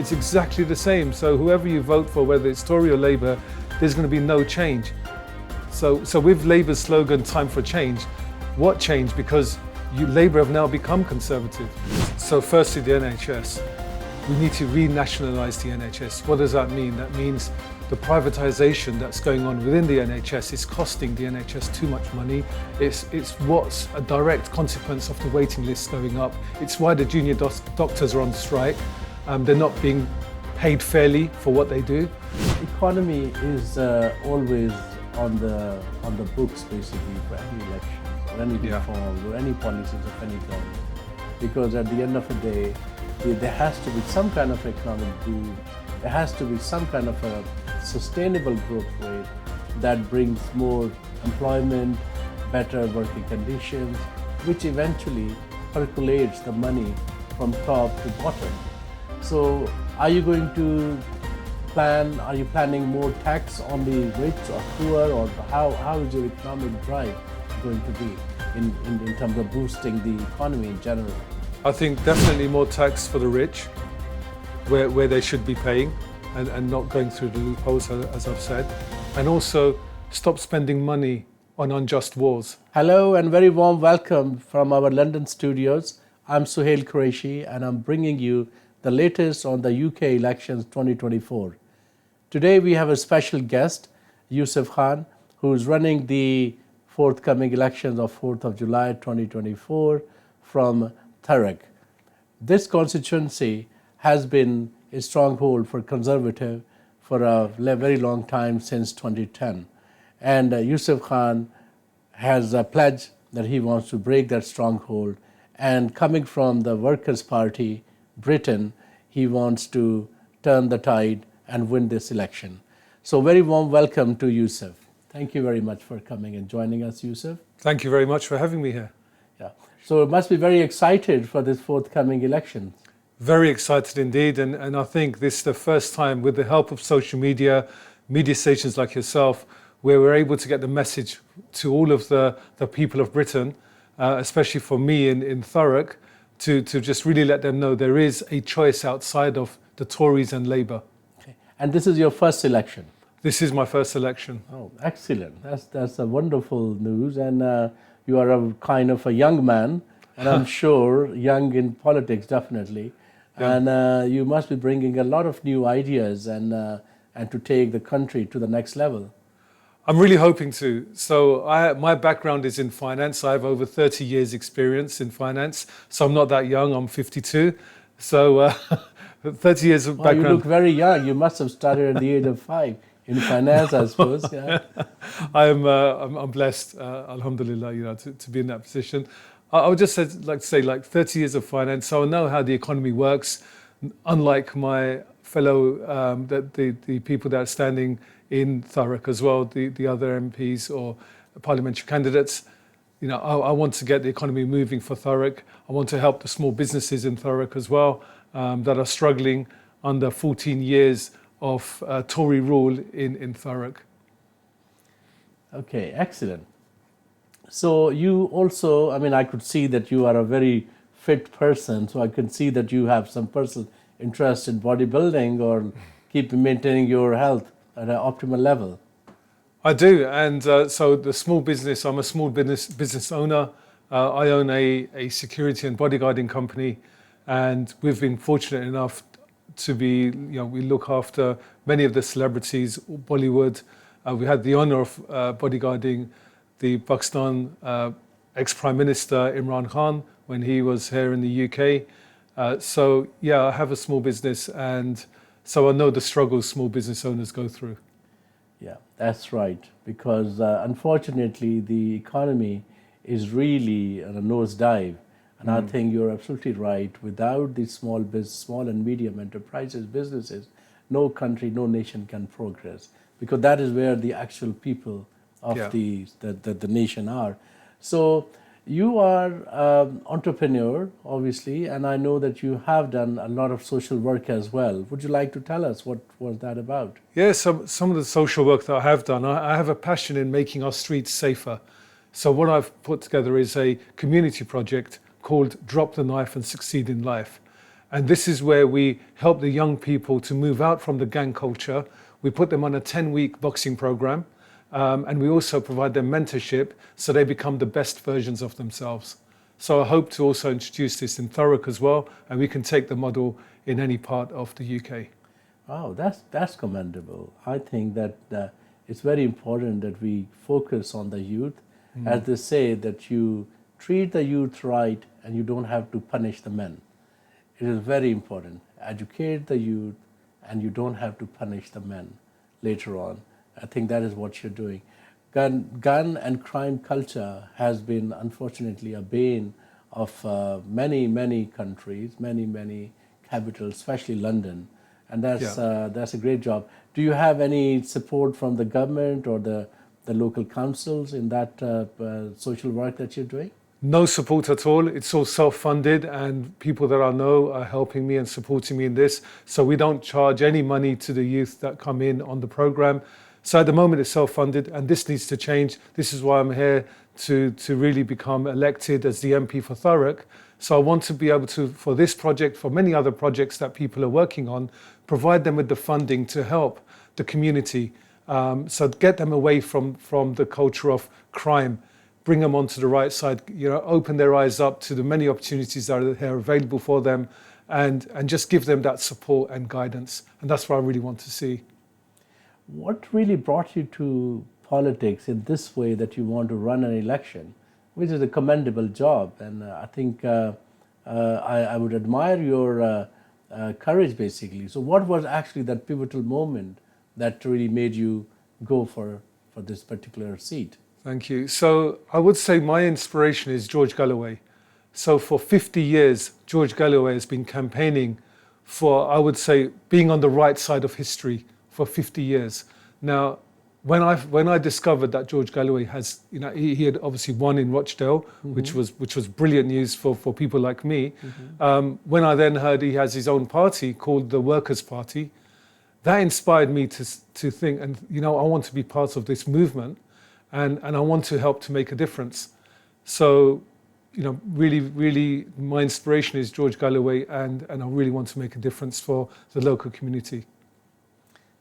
it's exactly the same. So whoever you vote for, whether it's Tory or Labour, there's going to be no change. So with Labour's slogan, time for change, what change? Because Labour have now become conservative. So firstly, the NHS. We need to renationalise the NHS. What does that mean? That means the privatisation that's going on within the NHS is costing the NHS too much money. It's what's a direct consequence of the waiting lists going up. It's why the junior doctors are on strike. They're not being paid fairly for what they do. Economy is always on the books basically for any elections or any reforms or any policies of any government. Because at the end of the day, there has to be some kind of economic boom. There has to be some kind of a sustainable growth rate that brings more employment, better working conditions, which eventually percolates the money from top to bottom. So are you planning more tax on the rich or poor, or how is your economic drive going to be in terms of boosting the economy in general? I think definitely more tax for the rich, where they should be paying, and not going through the loopholes, as I've said. And also stop spending money on unjust wars. Hello and very warm welcome from our London studios. I'm Sohail Qureshi and I'm bringing you the latest on the UK elections 2024. Today we have a special guest, Yousaff Khan, who is running the forthcoming elections of 4th of July 2024 from Thurrock. This constituency has been a stronghold for Conservative for a very long time, since 2010. And Yousaff Khan has a pledge that he wants to break that stronghold. And coming from the Workers' Party, Britain, he wants to turn the tide and win this election. So very warm welcome to Yousaff. Thank you very much for coming and joining us, Yousaff. Thank you very much for having me here. Yeah. So it must be very excited for this forthcoming election. Very excited indeed, and I think this is the first time, with the help of social media stations like yourself, where we're able to get the message to all of the people of Britain, especially for me in Thurrock, to just really let them know there is a choice outside of the Tories and Labour. Okay. And this is your first election? This is my first election. Oh, excellent. That's a wonderful news. And you are a kind of a young man, and I'm sure young in politics, definitely. Yeah. And you must be bringing a lot of new ideas and to take the country to the next level. I'm really hoping to. So my background is in finance. I have over 30 years experience in finance. So I'm not that young, I'm 52. So 30 years of background. You look very young. You must have started at the age of 5 in finance, I suppose. Yeah. I'm blessed, alhamdulillah, to be in that position. I would just like to say 30 years of finance, so I know how the economy works, unlike my fellow, the people that are standing in Thurrock as well, the other MPs or parliamentary candidates. I want to get the economy moving for Thurrock. I want to help the small businesses in Thurrock as well, that are struggling under 14 years of Tory rule in Thurrock. Okay, excellent. So you also, I could see that you are a very fit person, so I can see that you have some personal interest in bodybuilding or keep maintaining your health at an optimal level. I do, and so the small business, I'm a small business owner. I own a security and bodyguarding company, and we've been fortunate enough to be, we look after many of the celebrities, Bollywood. We had the honor of bodyguarding the Pakistan ex-Prime Minister Imran Khan when he was here in the UK. So yeah, I have a small business, and so I know the struggles small business owners go through. Yeah, that's right, because unfortunately the economy is really on a nosedive. And I think you're absolutely right. Without the small and medium enterprises, businesses, no country, no nation can progress, because that is where the actual people of the nation are. So you are an entrepreneur, obviously, and I know that you have done a lot of social work as well. Would you like to tell us what was that about? Yeah, some of the social work that I have done, I have a passion in making our streets safer. So what I've put together is a community project called Drop the Knife and Succeed in Life. And this is where we help the young people to move out from the gang culture. We put them on a 10-week boxing program, and we also provide them mentorship so they become the best versions of themselves. So I hope to also introduce this in Thurrock as well, and we can take the model in any part of the UK. Wow, that's commendable. I think that it's very important that we focus on the youth. As they say, that you treat the youth right and you don't have to punish the men. It is very important. Educate the youth and you don't have to punish the men later on. I think that is what you're doing. Gun and crime culture has been, unfortunately, a bane of many countries, many capitals, especially London. And that's a great job. Do you have any support from the government or the local councils in that social work that you're doing? No support at all. It's all self-funded, and people that I know are helping me and supporting me in this. So we don't charge any money to the youth that come in on the program. So at the moment it's self-funded, and this needs to change. This is why I'm here to really become elected as the MP for Thurrock. So I want to be able to, for this project, for many other projects that people are working on, provide them with the funding to help the community. So get them away from the culture of crime, bring them onto the right side, open their eyes up to the many opportunities that are available for them, and just give them that support and guidance. And that's what I really want to see. What really brought you to politics in this way, that you want to run an election, which is a commendable job? And I think I would admire your courage, basically. So what was actually that pivotal moment that really made you go for this particular seat? Thank you. So I would say my inspiration is George Galloway. So for 50 years, George Galloway has been campaigning for, I would say, being on the right side of history for 50 years. Now, when I discovered that George Galloway has, he had obviously won in Rochdale, which was brilliant news for people like me. When I then heard he has his own party called the Workers' Party, that inspired me to think, and I want to be part of this movement, and I want to help to make a difference. So, really my inspiration is George Galloway, and I really want to make a difference for the local community.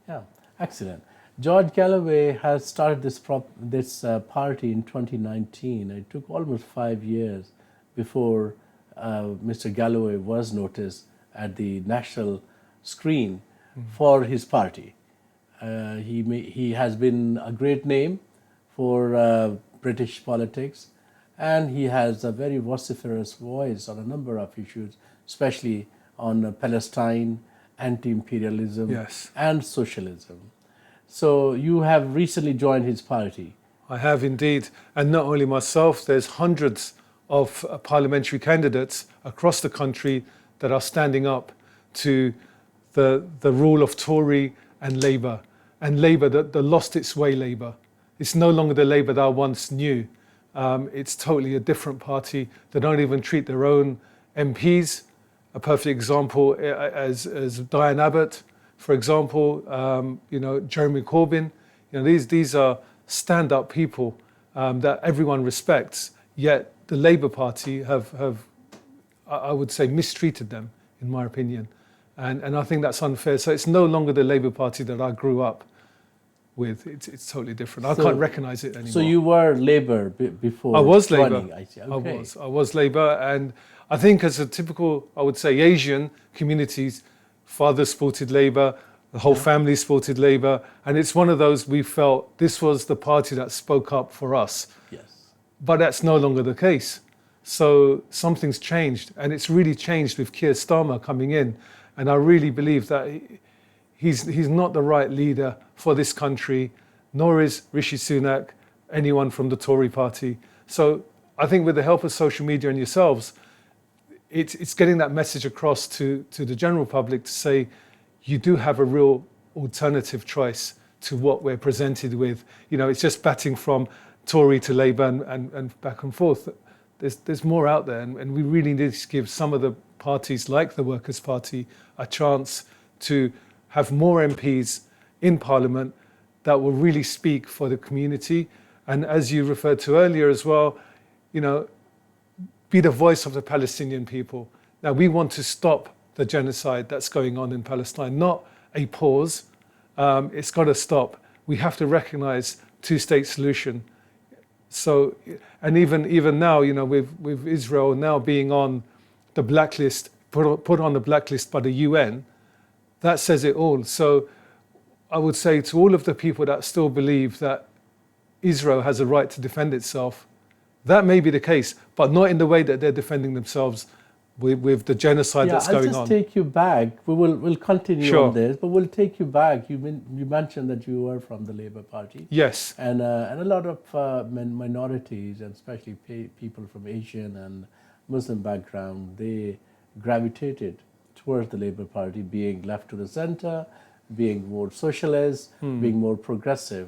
Yeah, excellent. George Galloway has started this party in 2019. It took almost 5 years before Mr. Galloway was noticed at the national screen for his party. He has been a great name for British politics, and he has a very vociferous voice on a number of issues, especially on Palestine, anti-imperialism, Yes. and socialism. So you have recently joined his party. I have indeed, and not only myself, there's hundreds of parliamentary candidates across the country that are standing up to the rule of Tory and Labour. And Labour, the lost its way Labour. It's no longer the Labour that I once knew. It's totally a different party. They don't even treat their own MPs. A perfect example as Diane Abbott, for example, Jeremy Corbyn. These are stand-up people that everyone respects. Yet the Labour Party have I would say, mistreated them, in my opinion, and I think that's unfair. So it's no longer the Labour Party that I grew up with. It's totally different. I can't recognise it anymore. So you were Labour before? I was Labour. Running, I see. Okay. I was Labour, and I think as a typical, I would say, Asian communities, father supported Labour, the whole family supported Labour, and it's one of those we felt this was the party that spoke up for us. Yes. But that's no longer the case. So something's changed, and it's really changed with Keir Starmer coming in, and I really believe that he's not the right leader for this country, nor is Rishi Sunak, anyone from the Tory party. So I think with the help of social media and yourselves, it's getting that message across to the general public to say, you do have a real alternative choice to what we're presented with. It's just batting from Tory to Labour and back and forth. There's more out there, and we really need to give some of the parties like the Workers' Party a chance to have more MPs in Parliament that will really speak for the community. And as you referred to earlier as well, be the voice of the Palestinian people. Now, we want to stop the genocide that's going on in Palestine, not a pause. It's got to stop. We have to recognize two-state solution. So, and even now, with Israel now being on the blacklist, put on the blacklist by the UN, that says it all. So I would say to all of the people that still believe that Israel has a right to defend itself, that may be the case, but not in the way that they're defending themselves with the genocide that's going on. I'll just take you back. We'll continue on this, but we'll take you back. You mentioned that you were from the Labour Party. Yes. And a lot of minorities, and especially people from Asian and Muslim background, they gravitated towards the Labour Party, being left to the centre, being more socialist, being more progressive.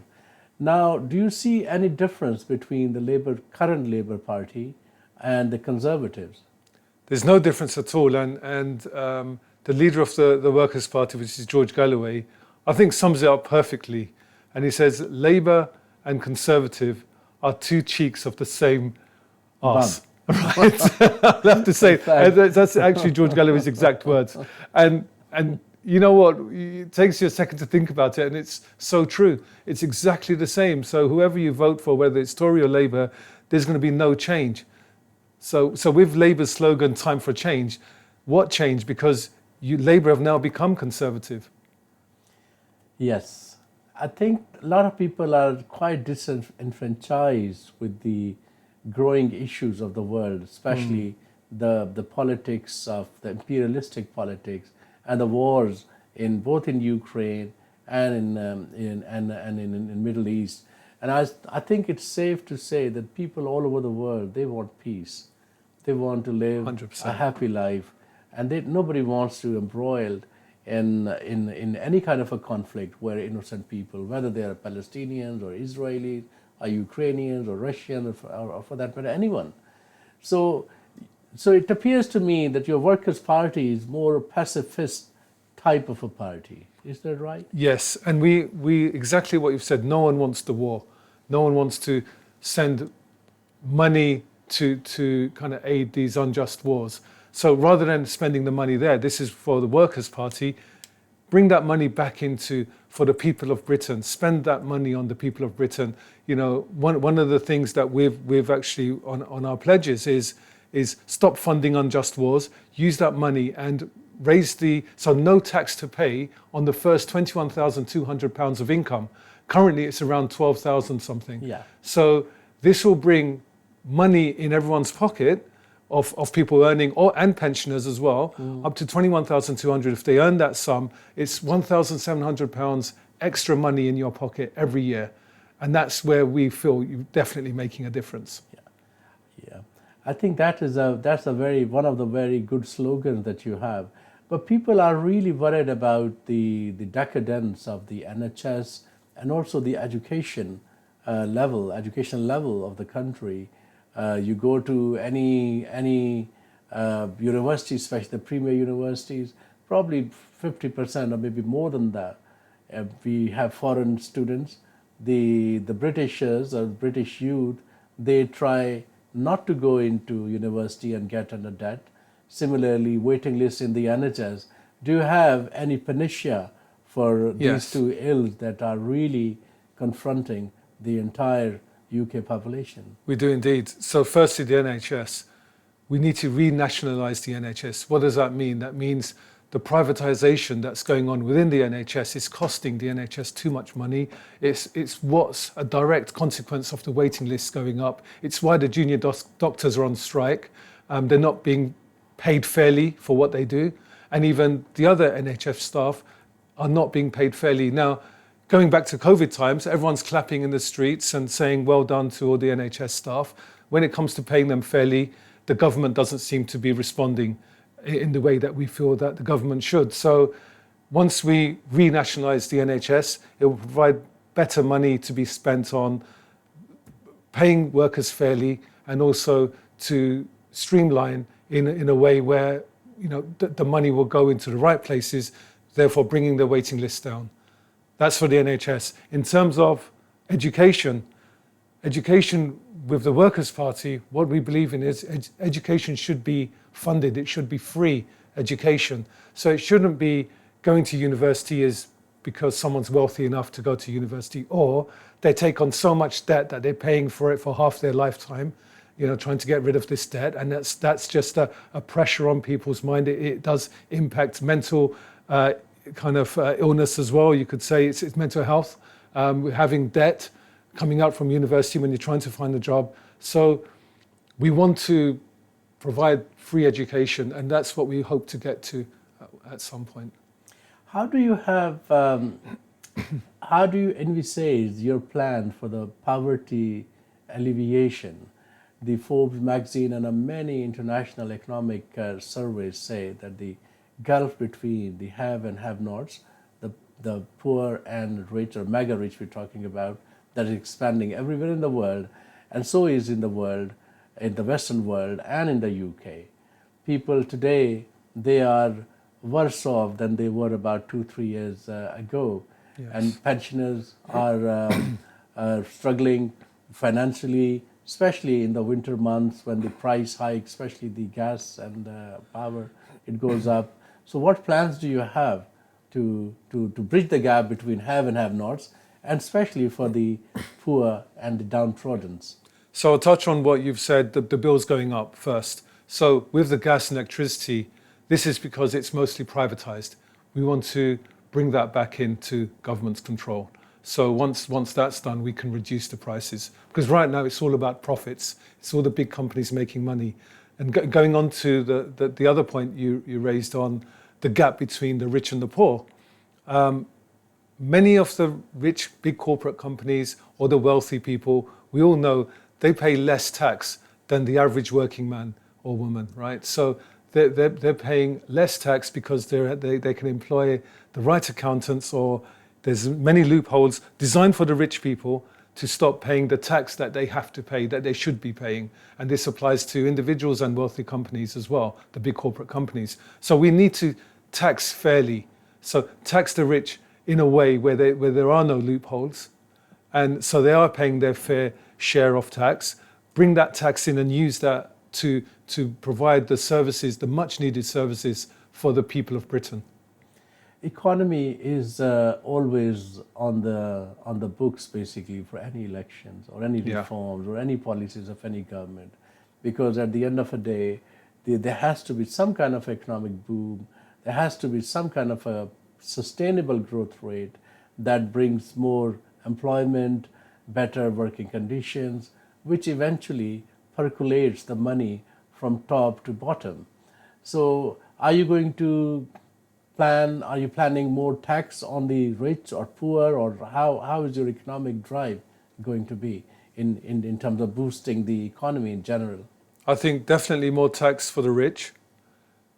Now, do you see any difference between the current Labour Party and the Conservatives? There's no difference at all. And the leader of the Workers' Party, which is George Galloway, I think sums it up perfectly. And he says, Labour and Conservative are two cheeks of the same arse. Right? I'll have to say, that's actually George Galloway's exact words. And you know what? It takes you a second to think about it, and it's so true. It's exactly the same. So whoever you vote for, whether it's Tory or Labour, there's going to be no change. So with Labour's slogan, time for change, what change? Because Labour have now become conservative. Yes. I think a lot of people are quite disenfranchised with the growing issues of the world, especially the politics of the imperialistic politics and the wars both in Ukraine and in Middle East. And I think it's safe to say that people all over the world, they want peace. They want to live 100%. a happy life, and nobody wants to be embroiled in any kind of a conflict where innocent people, whether they are Palestinians or Israelis or Ukrainians or Russians or for that matter anyone. So it appears to me that your Workers' Party is more a pacifist type of a party. Is that right? Yes, and we exactly what you've said. No one wants the war. No one wants to send money to kind of aid these unjust wars. So rather than spending the money there, this is for the Workers' Party. Bring that money back for the people of Britain. Spend that money on the people of Britain. One of the things that we've actually on our pledges is stop funding unjust wars. Use that money and raise so no tax to pay on the first £21,200 of income. Currently, it's around 12,000 something. Yeah. So this will bring money in everyone's pocket of people earning, and pensioners as well, up to 21,200. If they earn that sum, it's £1,700 extra money in your pocket every year. And that's where we feel you're definitely making a difference. Yeah. I think that's one of the very good slogans that you have. But people are really worried about the decadence of the NHS and also the education level of the country. You go to any university, especially the premier universities, probably 50% or maybe more than that. We have foreign students. The Britishers or British youth, they try not to go into university and get under debt. Similarly, waiting lists in the NHS. Do you have any panacea for these two ills that are really confronting the entire UK population? We do indeed. So firstly, the NHS. We need to renationalise the NHS. What does that mean? That means the privatisation that's going on within the NHS is costing the NHS too much money. It's what's a direct consequence of the waiting lists going up. It's why the junior doctors are on strike. They're not being paid fairly for what they do. And even the other NHS staff are not being paid fairly. Now, going back to COVID times, everyone's clapping in the streets and saying well done to all the NHS staff. When it comes to paying them fairly, the government doesn't seem to be responding in the way that we feel that the government should. So once we renationalise the NHS, it will provide better money to be spent on paying workers fairly and also to streamline in a way where the money will go into the right places, therefore bringing the waiting list down. That's for the NHS. In terms of education with the Workers' Party, what we believe in is education should be funded. It should be free education. So it shouldn't be going to university is because someone's wealthy enough to go to university, or they take on so much debt that they're paying for it for half their lifetime, trying to get rid of this debt. And that's just a pressure on people's mind. It does impact mental illness as well. You could say it's mental health, having debt coming out from university when you're trying to find a job. So we want to provide free education, and that's what we hope to get to at some point. How do you envisage your plan for the poverty alleviation? The Forbes magazine and many international economic surveys say that the gulf between the have and have-nots, the poor and rich, or mega rich we're talking about, that is expanding everywhere in the world, and so is in the world, in the Western world and in the UK. People today, they are worse off than they were about 2-3 years ago. Yes. And pensioners are struggling financially, especially in the winter months when the price hike, especially the gas and power, it goes up. So what plans do you have to bridge the gap between have and have-nots, and especially for the poor and the downtrodden? So I'll touch on what you've said, the bills going up first. So with the gas and electricity, this is because it's mostly privatized. We want to bring that back into government's control. So once that's done, we can reduce the prices. Because right now it's all about profits. It's all the big companies making money. And going on to the other point you raised on the gap between the rich and the poor, many of the rich big corporate companies or the wealthy people, we all know they pay less tax than the average working man or woman, right? So they're paying less tax because they can employ the right accountants, or there's many loopholes designed for the rich people to stop paying the tax that they have to pay, that they should be paying. And this applies to individuals and wealthy companies as well, the big corporate companies. So we need to tax fairly. So tax the rich in a way where there are no loopholes. And so they are paying their fair share of tax. Bring that tax in and use that to provide the services, the much needed services for the people of Britain. Economy is always on the books, basically, for any elections or any reforms or any policies of any government, because at the end of the day, there has to be some kind of economic boom. There has to be some kind of a sustainable growth rate that brings more employment, better working conditions, which eventually percolates the money from top to bottom. So are you planning more tax on the rich or poor, or how is your economic drive going to be in terms of boosting the economy in general? I think definitely more tax for the rich,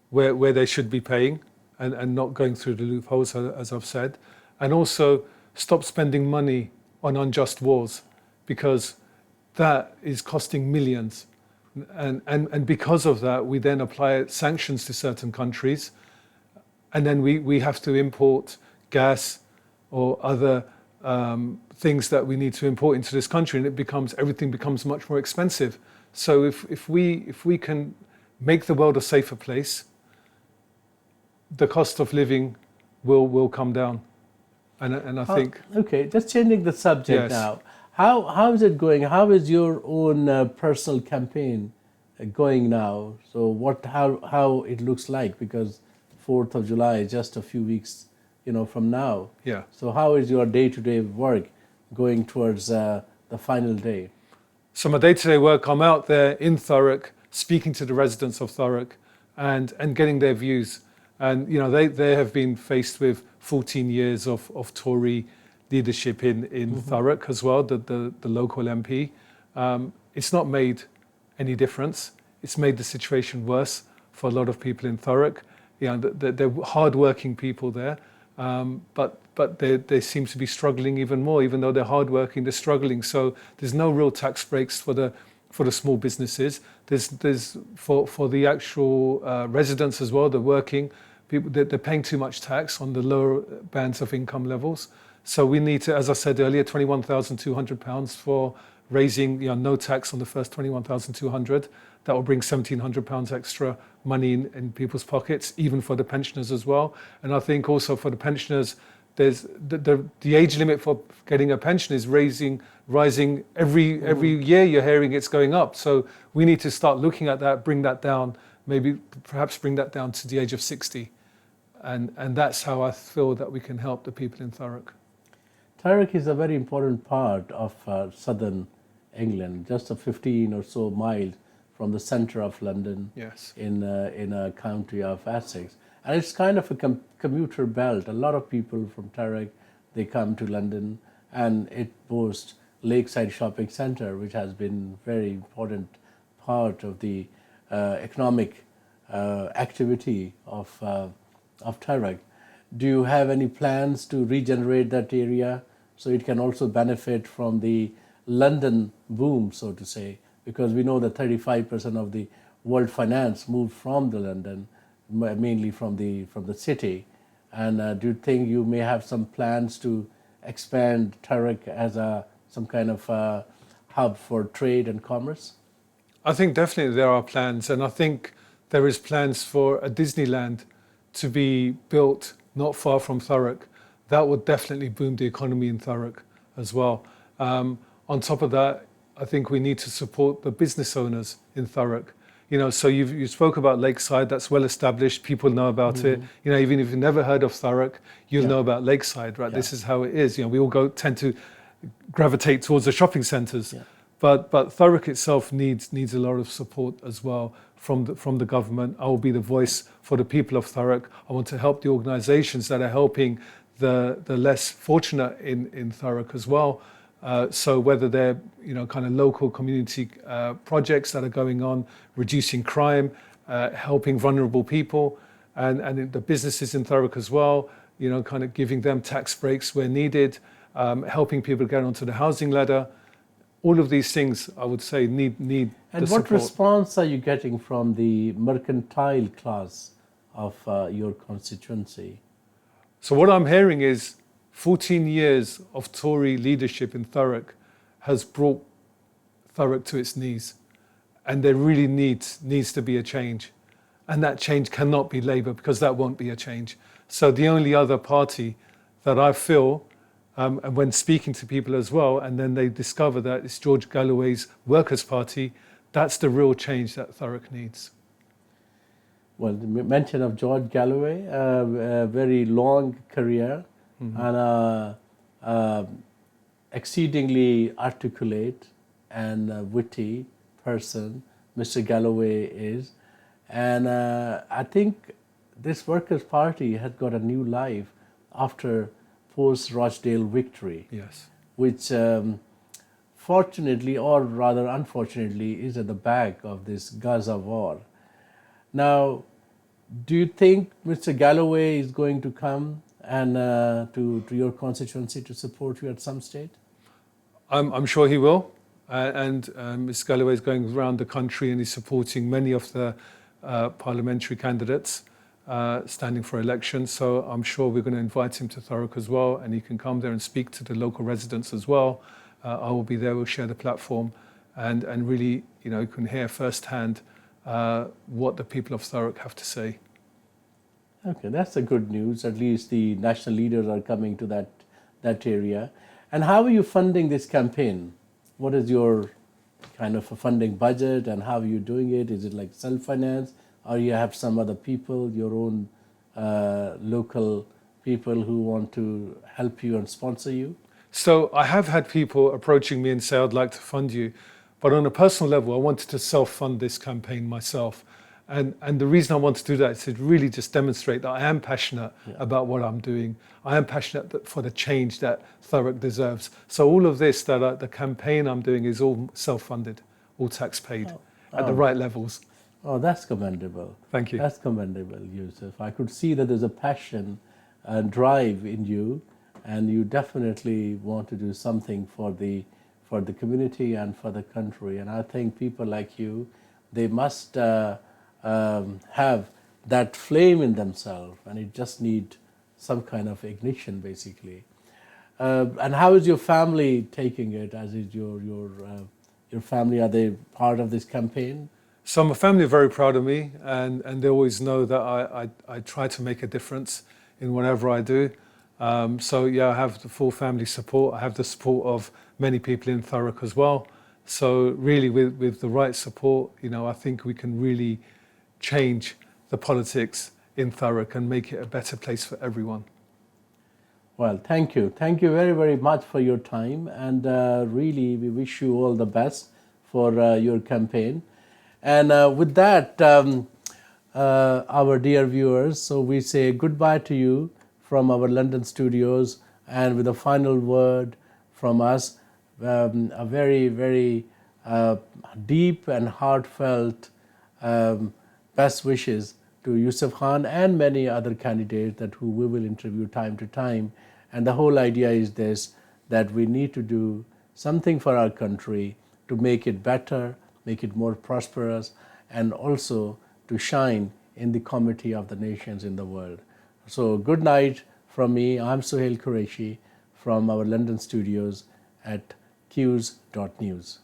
where they should be paying, and not going through the loopholes, as I've said. And also stop spending money on unjust wars, because that is costing millions. And because of that, we then apply sanctions to certain countries. And then we have to import gas or other things that we need to import into this country, and everything becomes much more expensive. So if we can make the world a safer place, the cost of living will come down. And I think... Okay, just changing the subject. Yes. Now. How is it going? How is your own personal campaign going now? So how it looks like, because 4th of July is just a few weeks, from now. Yeah. So how is your day-to-day work going towards the final day? So my day-to-day work, I'm out there in Thurrock, speaking to the residents of Thurrock and getting their views. And they have been faced with 14 years of Tory leadership in mm-hmm. Thurrock as well, the local MP. It's not made any difference. It's made the situation worse for a lot of people in Thurrock. They're hard-working people there, but they seem to be struggling even more. Even though they're hard-working, they're struggling. So there's no real tax breaks for the small businesses. There's for the actual residents as well, the working people. They're paying too much tax on the lower bands of income levels. So we need to, as I said earlier, £21,200 for raising no tax on the first 21,200. That will bring £1,700 extra money in people's pockets, even for the pensioners as well. And I think also for the pensioners, there's the age limit for getting a pension is rising every year. You're hearing it's going up. So we need to start looking at that, bring that down, perhaps bring that down to the age of 60. And that's how I feel that we can help the people in Thurrock. Thurrock is a very important part of southern England, just a 15 or so miles from the centre of London. Yes. In a county of Essex. And it's kind of a commuter belt. A lot of people from Thurrock, they come to London, and it boasts Lakeside Shopping Centre, which has been very important part of the economic activity of Thurrock. Do you have any plans to regenerate that area so it can also benefit from the London boom, so to say? Because we know that 35% of the world finance moved from the London, mainly from the city. And do you think you may have some plans to expand Thurrock as some kind of hub for trade and commerce? I think definitely there are plans, and I think there is plans for a Disneyland to be built not far from Thurrock. That would definitely boom the economy in Thurrock as well. On top of that, I think we need to support the business owners in Thurrock. So you spoke about Lakeside, that's well established, people know about it. Even if you've never heard of Thurrock, you'll know about Lakeside, right? Yeah. This is how it is. We all tend to gravitate towards the shopping centres. Yeah. But Thurrock itself needs a lot of support as well from the government. I will be the voice for the people of Thurrock. I want to help the organisations that are helping the less fortunate in Thurrock as well. So whether they're kind of local community projects that are going on, reducing crime, helping vulnerable people, and the businesses in Thurrock as well, kind of giving them tax breaks where needed, helping people get onto the housing ladder. All of these things, I would say, need And the what support. response are you getting from the mercantile class of your constituency? So what I'm hearing is 14 years of Tory leadership in Thurrock has brought Thurrock to its knees. And there really needs to be a change. And that change cannot be Labour, because that won't be a change. So the only other party that I feel, and when speaking to people as well, and then they discover that it's George Galloway's Workers' Party, that's the real change that Thurrock needs. Well, the mention of George Galloway, a very long career, and exceedingly articulate and witty person Mr. Galloway is. And I think this Workers' Party has got a new life after post-Rochdale victory. Yes. Which fortunately, or rather unfortunately, is at the back of this Gaza war. Now, do you think Mr. Galloway is going to come and to your constituency to support you at some stage? I'm sure he will. And Mr. Galloway is going around the country and he's supporting many of the parliamentary candidates standing for election. So I'm sure we're going to invite him to Thurrock as well, and he can come there and speak to the local residents as well. I will be there, we'll share the platform, and really, you can hear firsthand what the people of Thurrock have to say. Okay, that's the good news. At least the national leaders are coming to that area. And how are you funding this campaign? What is your kind of a funding budget, and how are you doing it? Is it like self-finance, or you have some other people, your own local people who want to help you and sponsor you? So I have had people approaching me and say, I'd like to fund you. But on a personal level, I wanted to self-fund this campaign myself. And the reason I want to do that is to really just demonstrate that I am passionate about what I'm doing. I am passionate for the change that Thurrock deserves. So all of this, the campaign I'm doing, is all self-funded, all tax-paid at the right levels. Oh, that's commendable. Thank you. That's commendable, Yousaff. I could see that there's a passion and drive in you, and you definitely want to do something for the community and for the country. And I think people like you, they must have that flame in themselves, and it just need some kind of ignition, basically. And how is your family taking it? As is your family? Are they part of this campaign? So my family are very proud of me, and they always know that I try to make a difference in whatever I do. So yeah, I have the full family support. I have the support of many people in Thurrock as well. So really, with the right support, I think we can really change the politics in Thurrock and make it a better place for everyone. Well, thank you. Thank you very, very much for your time. And really, we wish you all the best for your campaign. And with that, our dear viewers, so we say goodbye to you from our London studios, and with a final word from us, a very, very deep and heartfelt best wishes to Yousaff Khan and many other candidates who we will interview time to time. And the whole idea is this, that we need to do something for our country to make it better, make it more prosperous, and also to shine in the comity of the nations in the world. So good night from me. I'm Sohail Qureshi from our London studios at Quews.news.